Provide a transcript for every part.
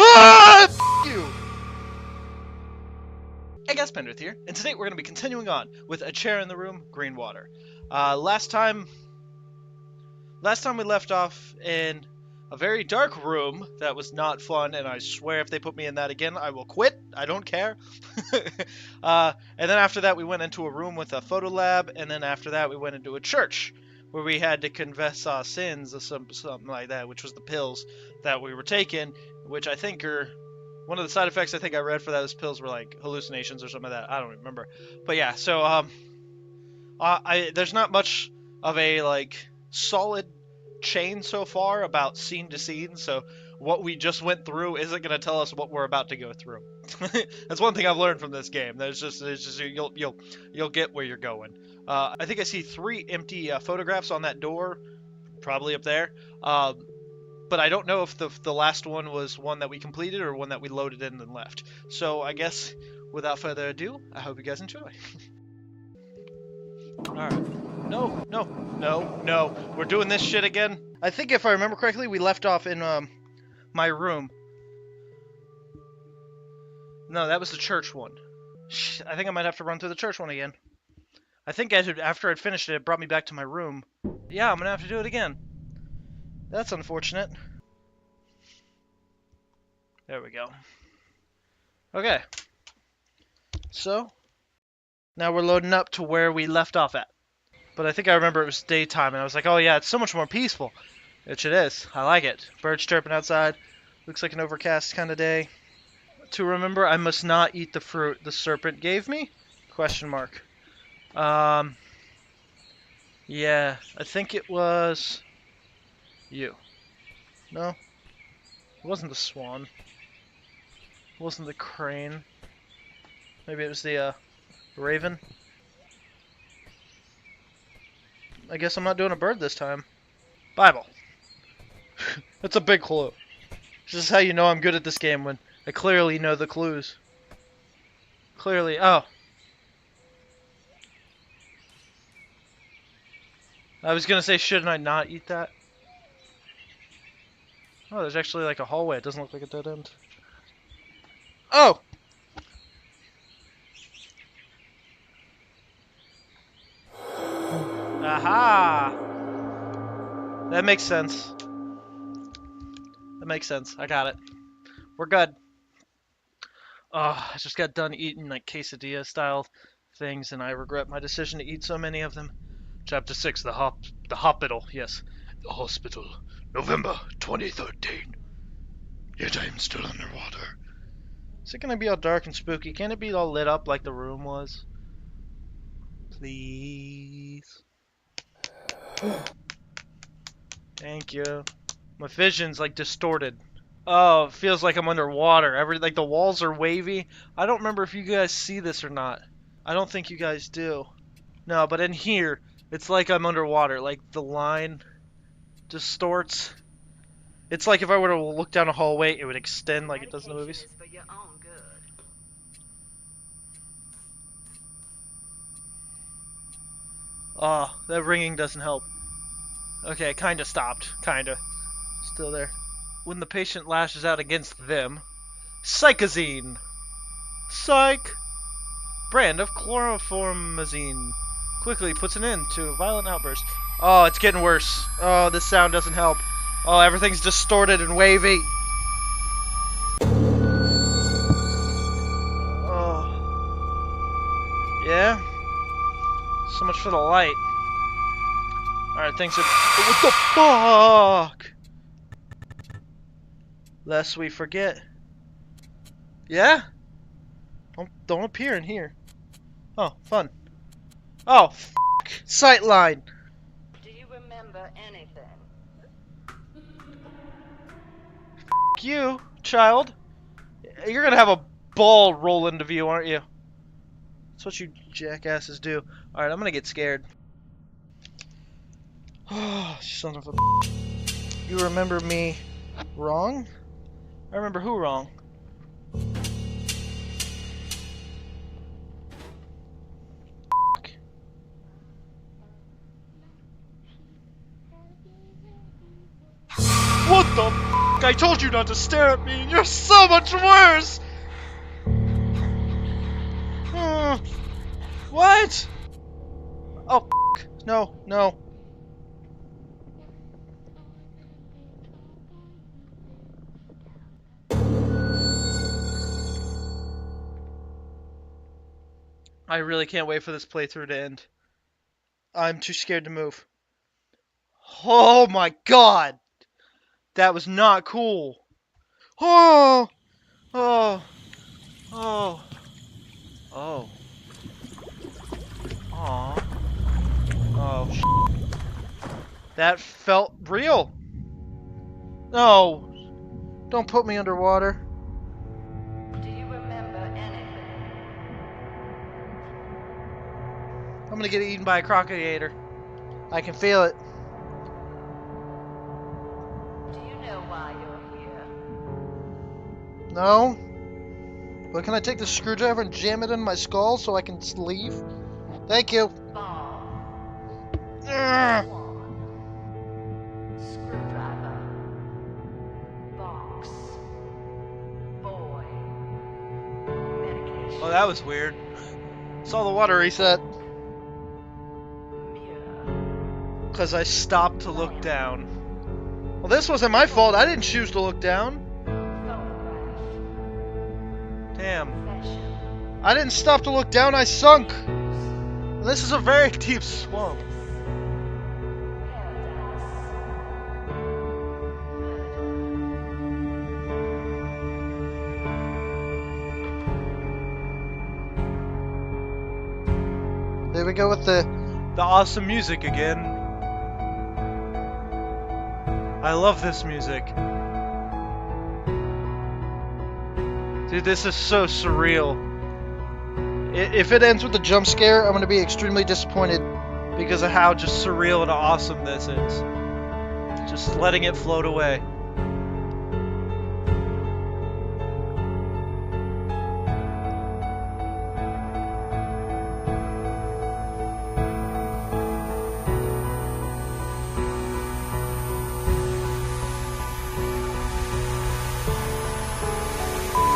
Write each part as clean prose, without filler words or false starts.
Ah, f you! Hey guys, Pendrith here, and today we're going to be continuing on with A Chair in the Room, Greenwater. Last time we left off in a very dark room that was not fun, and I swear if they put me in that again, I will quit. I don't care. And then after that, we went into a room with a photo lab, and then after that, we went into a church where we had to confess our sins or something like that, which was the pills that we were taking, which I think are one of the side effects I think I read for those pills were like hallucinations or something like that. I don't remember. But yeah, so there's not much of a like solid chain so far about scene to scene, so what we just went through isn't going to tell us what we're about to go through. That's one thing I've learned from this game. There's just you'll get where you're going. I think I see 3 empty photographs on that door, probably up there. But I don't know if the last one was one that we completed or one that we loaded in and left. So I guess without further ado, I hope you guys enjoy. Alright. No. We're doing this shit again. I think if I remember correctly, we left off in my room. No, that was the church one. I think I might have to run through the church one again. I think after I'd finished it, it brought me back to my room. Yeah, I'm gonna have to do it again. That's unfortunate. There we go. Okay. So, now we're loading up to where we left off at. But I think I remember it was daytime, and I was like, oh yeah, it's so much more peaceful. Which it is. I like it. Birds chirping outside. Looks like an overcast kind of day. To remember, I must not eat the fruit the serpent gave me? Question mark. Yeah, I think it was you. No? It wasn't the swan. It wasn't the crane. Maybe it was the raven. I guess I'm not doing a bird this time. Bible. That's a big clue. This is how you know I'm good at this game, when I clearly know the clues. Clearly. Oh. I was gonna say, shouldn't I not eat that? Oh, there's actually like a hallway. It doesn't look like a dead end. Oh! Aha! That makes sense. That makes sense. I got it. We're good. Oh, I just got done eating like quesadilla style things, and I regret my decision to eat so many of them. Chapter 6, the hospital. Yes. The hospital. November 2013. Yet I am still underwater. Is it gonna be all dark and spooky? Can't it be all lit up like the room was? Please. Thank you. My vision's like distorted. Oh, it feels like I'm underwater. Like the walls are wavy. I don't remember if you guys see this or not. I don't think you guys do. No, but in here, it's like I'm underwater. Like the line distorts. It's like if I were to look down a hallway, it would extend like it does in the movies. Oh, that ringing doesn't help. Okay, it kinda stopped. Kinda. Still there. When the patient lashes out against them. Psychazine! Psych! Brand of chloroformazine. Quickly puts an end to a violent outburst. Oh, it's getting worse. Oh, this sound doesn't help. Oh, everything's distorted and wavy. Oh. Yeah? So much for the light. Alright, thanks. What the fuck? Lest we forget. Yeah? Don't appear in here. Oh, fun. Oh, f***. Sightline. Do you remember anything? F*** you, child. You're gonna have a ball roll into view, aren't you? That's what you jackasses do. Alright, I'm gonna get scared. Oh, son of a... You remember me wrong? I remember who wrong? What the f***? I told you not to stare at me, and you're so much worse! What? Oh, no, no. I really can't wait for this playthrough to end. I'm too scared to move. Oh my god! That was not cool. Oh! Oh! Oh! Oh. Aw. Oh, that felt real. No. Don't put me underwater. Do you remember anything? I'm gonna get eaten by a crocodile. I can feel it. Do you know why you're here? No? But can I take the screwdriver and jam it in my skull so I can leave? Thank you. Bomb. Ugh. Swan. Screwdriver. Box. Boy. Medication. Oh, that was weird. Saw the water reset. Mirror. Because I stopped to look down. Well, this wasn't my fault. I didn't choose to look down. Photograph. Damn. Confession. I didn't stop to look down. I sunk. And this is a very deep swamp. There we go with the awesome music again. I love this music. Dude, this is so surreal. If it ends with a jump scare, I'm going to be extremely disappointed because of how just surreal and awesome this is. Just letting it float away.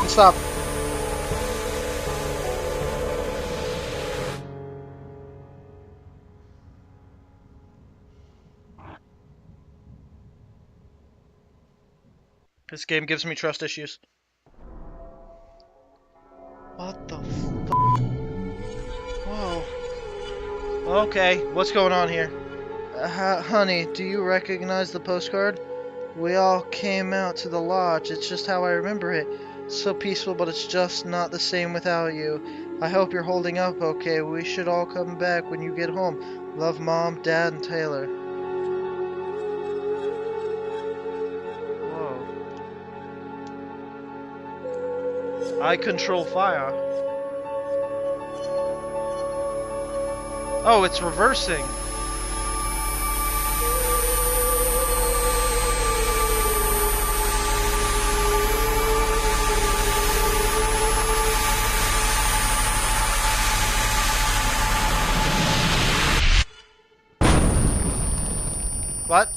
Stop. This game gives me trust issues. What the f***? Whoa. Okay, what's going on here? Honey, do you recognize the postcard? We all came out to the lodge. It's just how I remember it. So peaceful, but it's just not the same without you. I hope you're holding up okay. We should all come back when you get home. Love, Mom, Dad, and Taylor. Whoa. I control fire. Oh, it's reversing. What?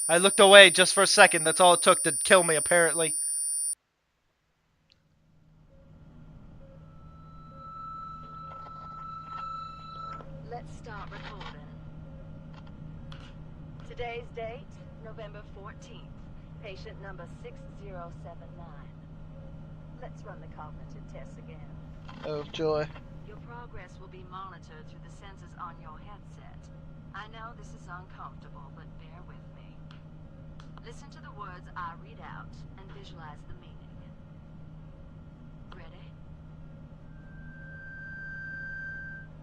I looked away just for a second. That's all it took to kill me, apparently. Let's start recording. Today's date, November 14th. Patient number 6079. Let's run the cognitive test again. Oh, joy. Your progress will be monitored through the sensors on your headset. I know this is uncomfortable, but bear with me. Listen to the words I read out and visualize the meaning. Ready?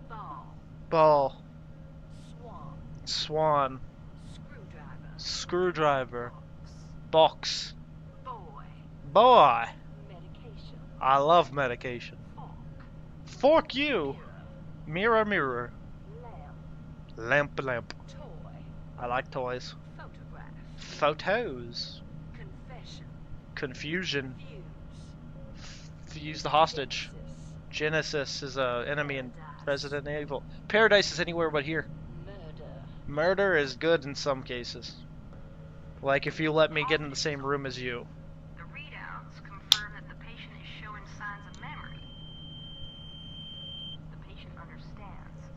Ball. Ball. Swan. Swan. Screwdriver. Screwdriver. Box. Box. Boy. Boy. Medication. I love medication. Fork. Fork you. Mirror. Mirror, mirror. Lamp. Lamp, lamp. Toy. I like toys. Photograph. Photos. Confession. Confusion. Fuse. Fuse the hostage. Genesis. Genesis is a enemy in Paradise. Resident Evil. Paradise is anywhere but here. Murder. Murder is good in some cases. Like if you let me get in the same room as you. The readouts confirm that the patient is showing signs of memory. The patient understands.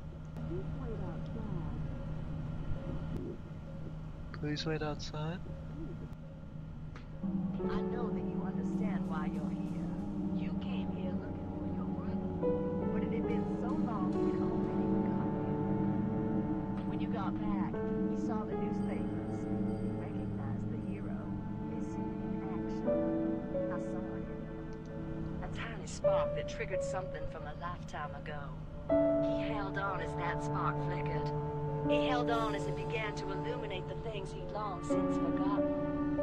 Please wait outside. I know that you understand why you're here. You came here looking for your brother. But it had been so long we'd already forgotten you. When you got back, you saw the newspapers. You recognized the hero. Missing in action. I saw it in him. A tiny spark that triggered something from a lifetime ago. He held on as that spark flickered. He held on as it began to illuminate the things he'd long since forgotten.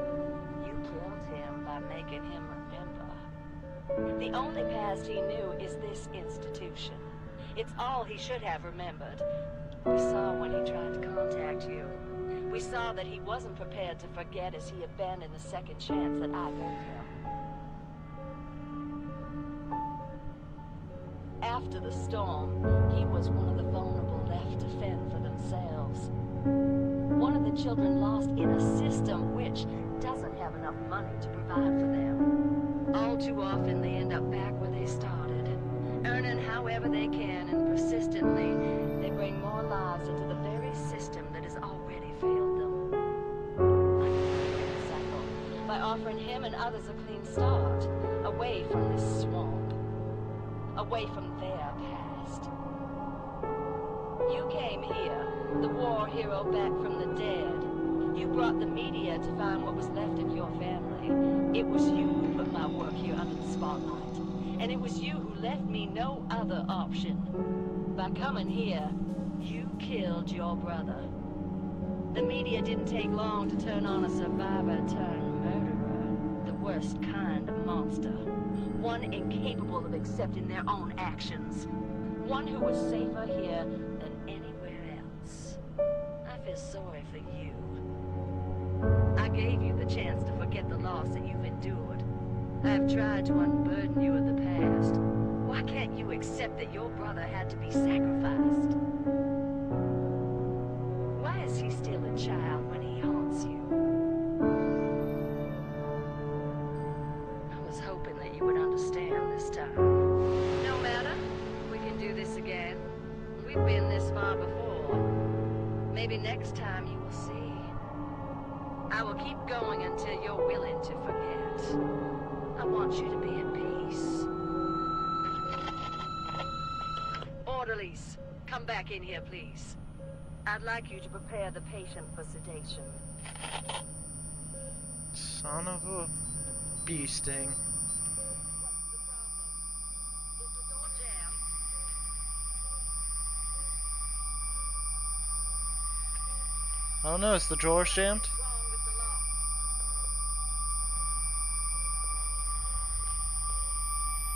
You killed him by making him remember. The only past he knew is this institution. It's all he should have remembered. We saw when he tried to contact you. We saw that he wasn't prepared to forget as he abandoned the second chance that I gave him. After the storm, he was one of the vulnerable left to fend for themselves. One of the children lost in a system which doesn't have enough money to provide for them. All too often they end up back where they started, earning however they can, and persistently they bring more lives into the very system that has already failed them. I can break the cycle by offering him and others a clean start, away from this swamp, away from their past. You came here, the war hero back from the dead. You brought the media to find what was left of your family. It was you who put my work here under the spotlight. And it was you who left me no other option. By coming here, you killed your brother. The media didn't take long to turn on a survivor turned murderer. The worst kind of monster. One incapable of accepting their own actions. One who was safer here than anywhere else. I feel sorry for you. I gave you the chance to forget the loss that you've endured. I have tried to unburden you of the past. Why can't you accept that your brother had to be sacrificed? Why is he still a child when he haunts you? I was hoping that you would understand this time. No matter. We can do this again. We've been this far before. Maybe next time you will see. I will keep going until you're willing to forget. I want you to be at peace. Orderlies, come back in here, please. I'd like you to prepare the patient for sedation. Son of a bee sting. What's the problem? Is the door jammed? I don't know, is the drawer jammed? What's wrong with the lock?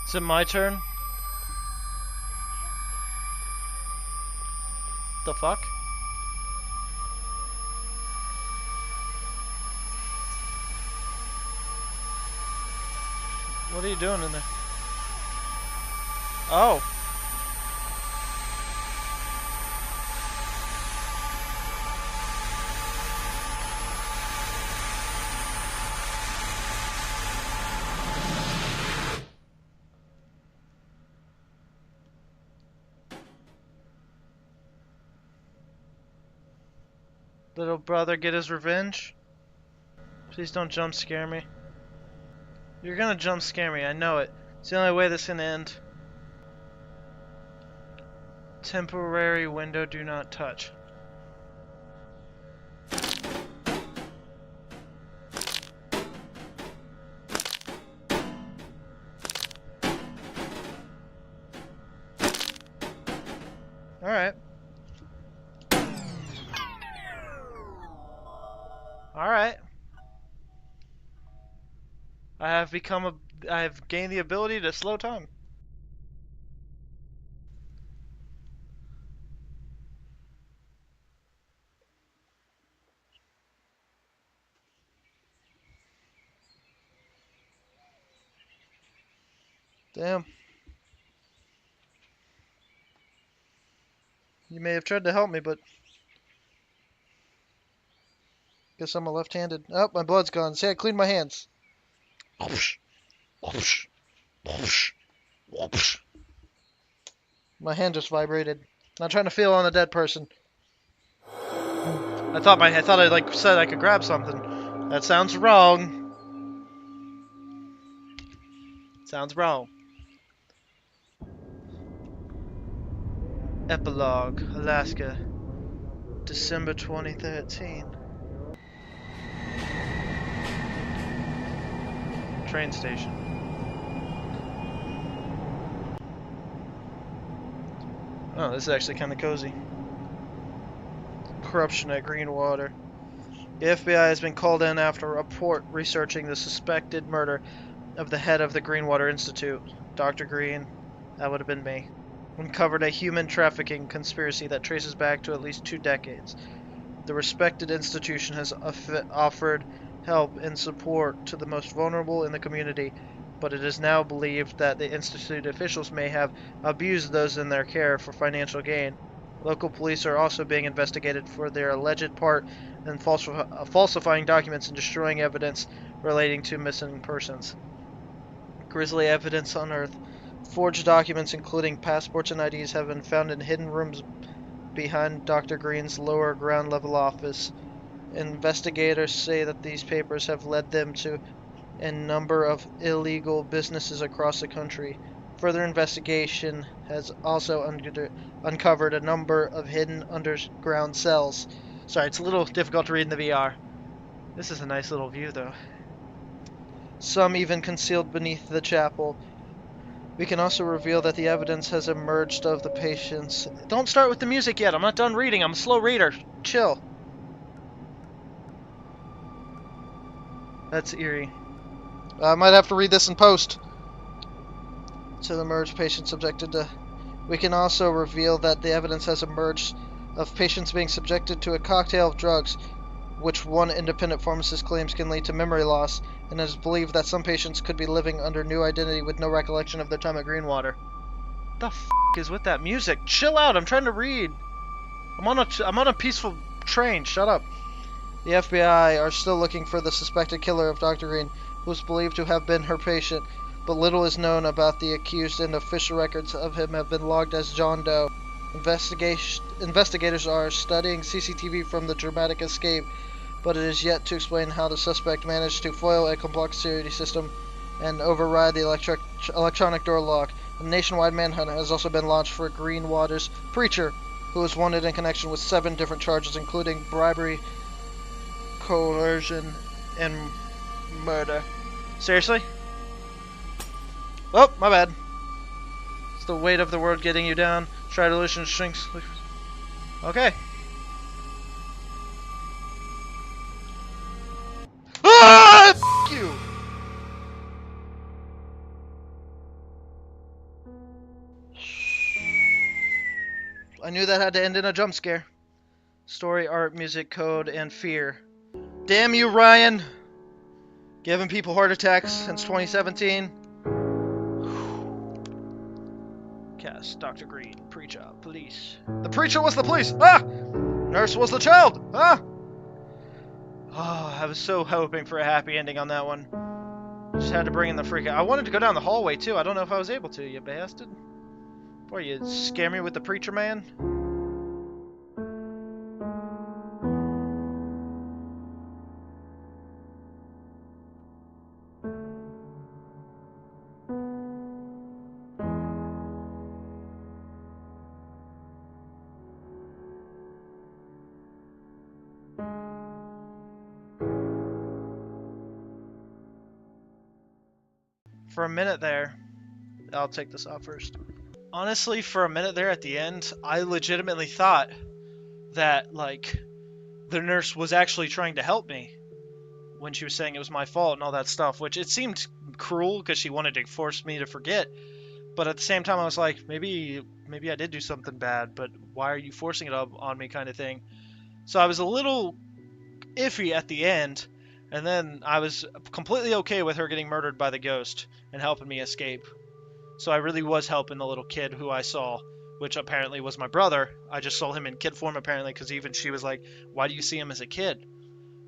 Is it my turn? The fuck? What are you doing in there? Oh. Little brother get his revenge? Please don't jump scare me. You're gonna jump scare me, I know it. It's the only way this can end. Temporary window do not touch. Alright. Alright. I have gained the ability to slow time. Damn. You may have tried to help me, but Guess I'm a left-handed. Oh, my blood's gone. See, I cleaned my hands. My hand just vibrated. Not trying to feel on a dead person. I thought I like said I could grab something. That sounds wrong. Sounds wrong. Epilogue, Alaska, December 2013. Train station. Oh, this is actually kind of cozy. Corruption at Greenwater. The FBI has been called in after a report researching the suspected murder of the head of the Greenwater Institute, Dr. Green. That would have been me. Uncovered a human trafficking conspiracy that traces back to at least 2 decades. The respected institution has offered help and support to the most vulnerable in the community, but it is now believed that the institute officials may have abused those in their care for financial gain. Local police are also being investigated for their alleged part in falsifying documents and destroying evidence relating to missing persons. Grisly evidence unearthed. Forged documents, including passports and IDs, have been found in hidden rooms behind Dr. Green's lower ground level office. Investigators say that these papers have led them to a number of illegal businesses across the country. Further investigation has also uncovered a number of hidden underground cells. Sorry, it's a little difficult to read in the VR. This is a nice little view, though. Some even concealed beneath the chapel. We can also reveal that the evidence has emerged of the patients. Don't start with the music yet. I'm not done reading. I'm a slow reader. Chill. That's eerie. I might have to read this in post. To the merged patients subjected to... We can also reveal that the evidence has emerged of patients being subjected to a cocktail of drugs, which one independent pharmacist claims can lead to memory loss, and it is believed that some patients could be living under new identity with no recollection of their time at Greenwater. What the f*** is with that music? Chill out, I'm trying to read. I'm on a peaceful train, shut up. The FBI are still looking for the suspected killer of Dr. Green, who is believed to have been her patient, but little is known about the accused, and official records of him have been logged as John Doe. Investigators are studying CCTV from the dramatic escape, but it is yet to explain how the suspect managed to foil a complex security system and override the electronic door lock. A nationwide manhunt has also been launched for Greenwater's preacher, who is wanted in connection with 7 different charges, including bribery, coercion, and murder. Seriously? Oh, my bad. It's the weight of the world getting you down. Try to loosen shrinks. Okay. Ah! F you! I knew that had to end in a jump scare. Story, art, music, code, and fear. Damn you, Ryan! Giving people heart attacks since 2017. Cast, Dr. Green, preacher, police. The preacher was the police! Ah! Nurse was the child! Ah! Oh, I was so hoping for a happy ending on that one. Just had to bring in the freak out. I wanted to go down the hallway, too. I don't know if I was able to, you bastard. Boy, you scare me with the preacher man. For a minute there, I'll take this off first. Honestly, for a minute there at the end, I legitimately thought that, like, the nurse was actually trying to help me when she was saying it was my fault and all that stuff, which it seemed cruel because she wanted to force me to forget. But at the same time, I was like, maybe I did do something bad, but why are you forcing it on me kind of thing. So I was a little iffy at the end, and then I was completely okay with her getting murdered by the ghost and helping me escape. So I really was helping the little kid who I saw, which apparently was my brother. I just saw him in kid form apparently, because even she was like, why do you see him as a kid?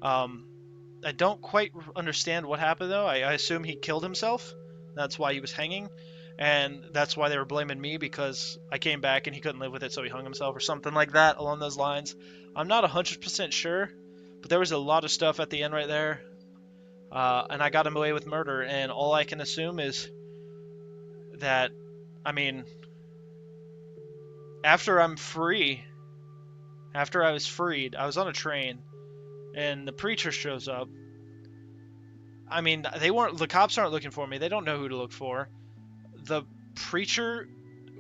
I don't quite understand what happened though. I assume he killed himself. That's why he was hanging, and that's why they were blaming me because I came back and he couldn't live with it, so he hung himself or something like that along those lines. I'm not 100% sure, but there was a lot of stuff at the end right there, and I got him away with murder. And all I can assume is that, I mean, after I'm free, after I was freed, I was on a train, and the preacher shows up. I mean, the cops aren't looking for me. They don't know who to look for. The preacher,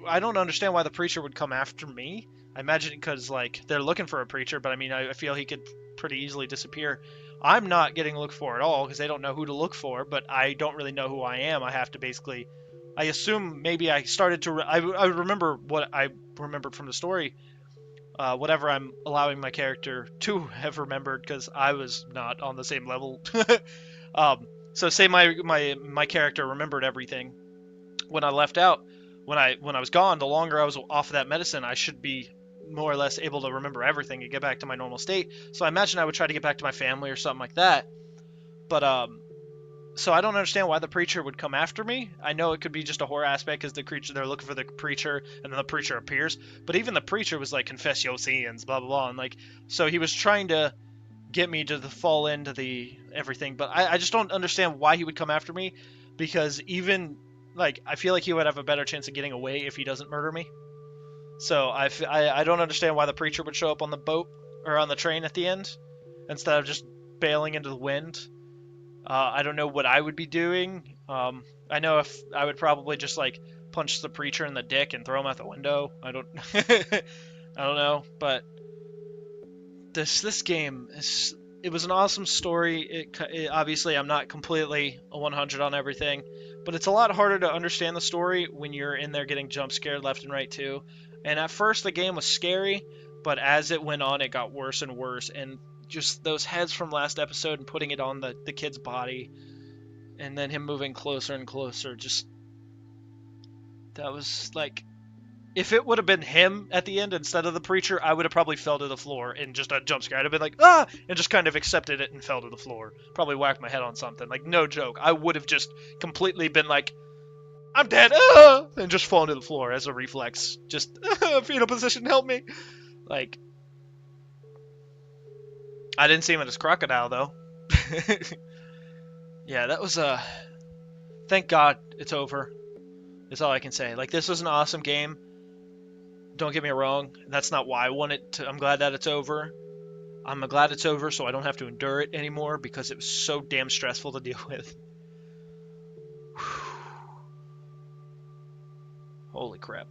I don't understand why the preacher would come after me. I imagine because, like, they're looking for a preacher, but I mean, I feel he could pretty easily disappear. I'm not getting looked for at all because they don't know who to look for, but I don't really know who I am. I have to basically, I assume maybe I started to, I remember what I remembered from the story, whatever I'm allowing my character to have remembered because I was not on the same level. So say my character remembered everything when I left out, when I was gone. The longer I was off of that medicine, I should be more or less able to remember everything and get back to my normal state. So I imagine I would try to get back to my family or something like that. But so I don't understand why the preacher would come after me. I know it could be just a horror aspect because they're looking for the preacher, and then the preacher appears. But even the preacher was like, confess your sins, blah blah blah, and like, so he was trying to get me to fall into the everything. But I just don't understand why he would come after me, because even like I feel like he would have a better chance of getting away if he doesn't murder me. So I don't understand why the preacher would show up on the boat or on the train at the end instead of just bailing into the wind. I don't know what I would be doing. I know if I would probably just like punch the preacher in the dick and throw him out the window. I don't I don't know, but this game is, it was an awesome story. It obviously I'm not completely a 100 on everything, but it's a lot harder to understand the story when you're in there getting jump scared left and right too. And at first the game was scary, but as it went on, it got worse and worse. And just those heads from last episode and putting it on the kid's body, and then him moving closer and closer, just, that was like, if it would have been him at the end instead of the preacher, I would have probably fell to the floor in just a jump scare. I'd have been like, ah, and just kind of accepted it and fell to the floor. Probably whacked my head on something. Like, no joke. I would have just completely been like, I'm dead, and just fallen to the floor as a reflex. Just, fetal position, help me. Like, I didn't see him as crocodile, though. Yeah, that was, thank God it's over. That's all I can say. Like, this was an awesome game. Don't get me wrong. That's not why I want it to. I'm glad that it's over. I'm glad it's over so I don't have to endure it anymore because it was so damn stressful to deal with. Holy crap.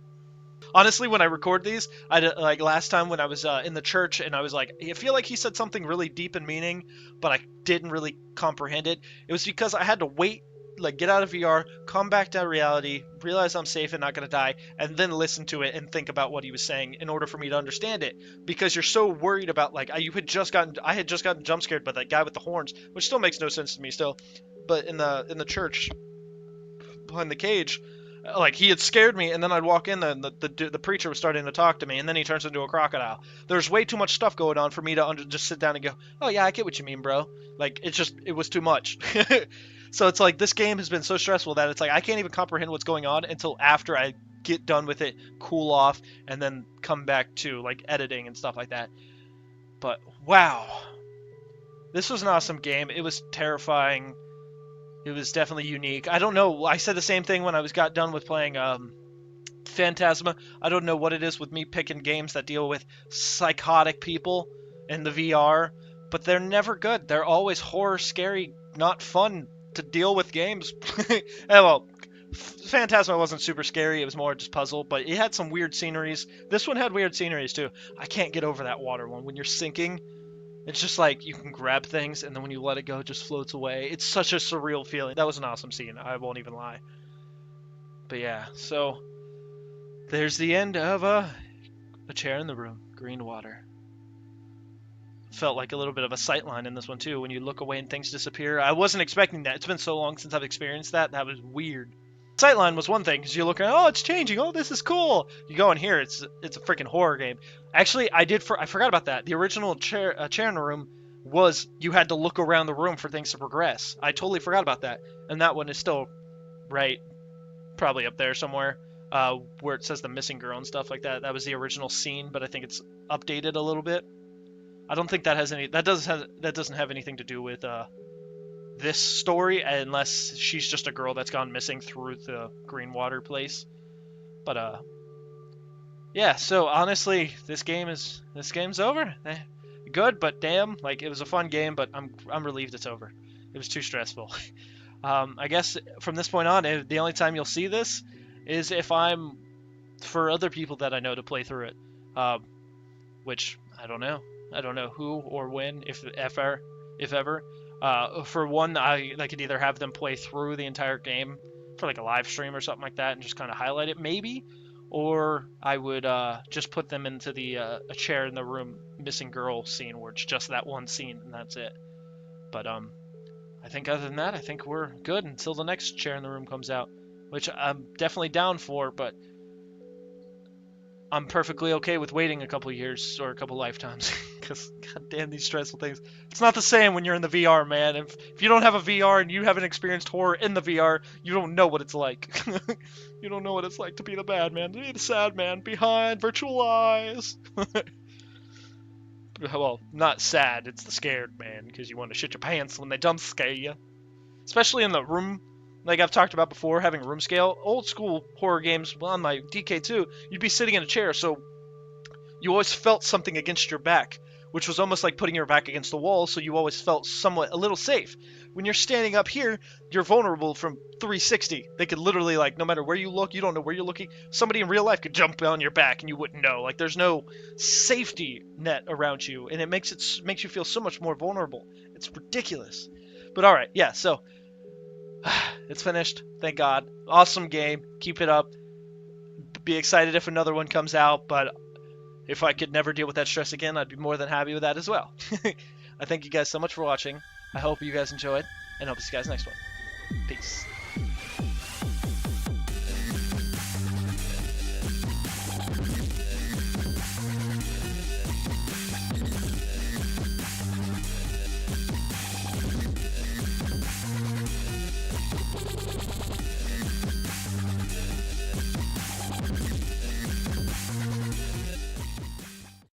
Honestly, when I record these, like last time when I was in the church and I was like, I feel like he said something really deep in meaning, but I didn't really comprehend it. It was because I had to wait, like get out of VR, come back to reality, realize I'm safe and not going to die, and then listen to it and think about what he was saying in order for me to understand it. Because you're so worried about, like, I had just gotten jump scared by that guy with the horns, which still makes no sense to me still. But in the church, behind the cage, like, he had scared me, and then I'd walk in, and the preacher was starting to talk to me, and then he turns into a crocodile. There's way too much stuff going on for me to just sit down and go, oh yeah, I get what you mean, bro. Like, it was too much. So it's like, this game has been so stressful that it's like, I can't even comprehend what's going on until after I get done with it, cool off, and then come back to, like, editing and stuff like that. But, wow. This was an awesome game. It was terrifying. It was definitely unique. I don't know. I said the same thing when I got done with playing Phantasma. I don't know what it is with me picking games that deal with psychotic people in the VR, but they're never good. They're always horror, scary, not fun to deal with games. Well, Phantasma wasn't super scary. It was more just puzzle, but it had some weird sceneries. This one had weird sceneries too. I can't get over that water one. When you're sinking, it's just like you can grab things, and then when you let it go, it just floats away. It's such a surreal feeling. That was an awesome scene. I won't even lie. But yeah, so there's the end of A Chair in the Room, Greenwater. Felt like a little bit of a sightline in this one too. When you look away and things disappear. I wasn't expecting that. It's been so long since I've experienced that. That was weird. Sightline was one thing, because you look around, oh, it's changing, oh, this is cool. You go in here, it's a freaking horror game. Actually, I forgot about that. The original chair in the room was you had to look around the room for things to progress. I totally forgot about that. And that one is still right, probably up there somewhere, where it says the missing girl and stuff like that. That was the original scene, but I think it's updated a little bit. I don't think that has any. That doesn't have anything to do with this story, unless she's just a girl that's gone missing through the Greenwater place. But yeah. So honestly, this game's over. Good, but damn, like it was a fun game, but I'm relieved it's over. It was too stressful. I guess from this point on, the only time you'll see this is if I'm for other people that I know to play through it, which I don't know. I don't know who or when, if ever. For one, I could either have them play through the entire game for like a live stream or something like that, and just kind of highlight it, maybe, or I would just put them into the a chair in the room missing girl scene, where it's just that one scene and that's it. But I think other than that, I think we're good until the next chair in the room comes out, which I'm definitely down for, but I'm perfectly okay with waiting a couple years or a couple lifetimes, because goddamn these stressful things. It's not the same when you're in the VR, man. If you don't have a VR and you haven't experienced horror in the VR, you don't know what it's like. You don't know what it's like to be the bad man, to be the sad man behind virtual eyes. Well, not sad, it's the scared man, because you want to shit your pants when they jump scare you. Especially in the room, like I've talked about before, having room scale. Old school horror games on my DK2, you'd be sitting in a chair, so you always felt something against your back, which was almost like putting your back against the wall, so you always felt somewhat a little safe. When you're standing up here, you're vulnerable from 360. They could literally, like, no matter where you look, you don't know where you're looking. Somebody in real life could jump on your back and you wouldn't know. Like, there's no safety net around you, and it makes you feel so much more vulnerable. It's ridiculous. But all right, yeah, so it's finished. Thank God. Awesome game. Keep it up. Be excited if another one comes out, but if I could never deal with that stress again, I'd be more than happy with that as well. I thank you guys so much for watching. I hope you guys enjoyed, and hope to see you guys next one. Peace.